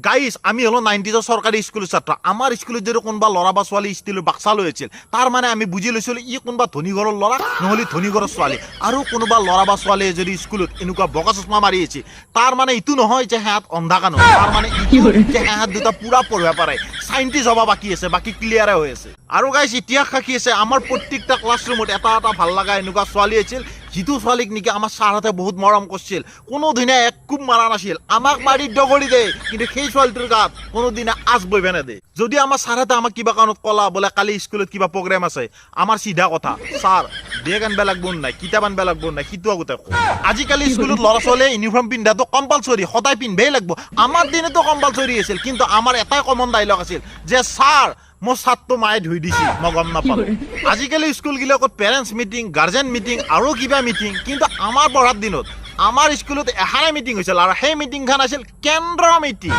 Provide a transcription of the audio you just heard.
guys আমি হলো 90s সৰকাৰি স্কুলেৰ ছাত্ৰ আমাৰ স্কুলে যদি কোনোবা ল'ৰা বা ছোৱালী ষ্টিলৰ বাক্সা লৈ আছিল তাৰ মানে আমি বুজি লৈছিলো ই কোনোবা ধনী ঘৰৰ ল'ৰা নহ'লে ধনী ঘৰৰ ছোৱালী আৰু কোনোবা ল'ৰা বা ছোৱালীয়ে যদি স্কুলত এনেকুৱা বগা চশমা মাৰি আছে তাৰ মানে ইটো নহয় যে সিহঁত অন্ধা কানো তাৰ মানে ইটো যে সিহঁত দুটা পুৰা পঢ়িব পাৰে সাইন্টিষ্ট হবা বাকি আছে বাকি ক্লিয়াৰে হৈ আছে আৰু গাইজ ইতিহাস সাক্ষী আছে আমাৰ প্ৰত্যেকটা ক্লাছৰুমত এটা এটা ভাল লগা এনেকুৱা ছোৱালী আছিল যিটো ছোৱালীক নেকি আমাৰ ছাৰহঁতে বহুত মৰম কৰিছিল কোনোদিনে এক কোব মাৰা নাছিল আমাক মাৰি ডগৰি দে কিন্তু সেই ছোৱালীটোৰ গাত কোনোদিনে আজ বহিব নেদে যদি আমাৰ ছাৰহঁতে আমাক কিবা কাৰণত কলা বোলে কালি স্কুলত কিবা প্ৰগ্ৰেম আছে আমাৰ চিধা কথা ছাৰ বেগ আনব লাগব নাই কিতাপ আনব লাগব নাই সিটো আগতে আজিকালি স্কুলত ল'ৰা ছোৱালীয়ে ইউনিফৰ্ম পিন্ধাটো কম্পালচৰি সদায় পিন্ধিবই লাগব আমাৰ দিনতো কম্পালচৰি আছিল কিন্তু আমাৰ এটাই কমন ডাইলগ আছিল যে ছাৰ মোৰ ছাতটো মায়ে ধুই দিছিল মই গম নাপালো আজিকালি স্কুলবিলাকত পেৰেণ্টছ মিটিং গাৰ্জেন মিটিং আৰু কিবা মিটিং কিন্তু আমাৰ পঢ়াৰ দিনত আমাৰ স্কুলত এখানে মিটিং হৈছিল আৰু সেই মিটিংখন আছিল কেন্দ্ৰ মিটিং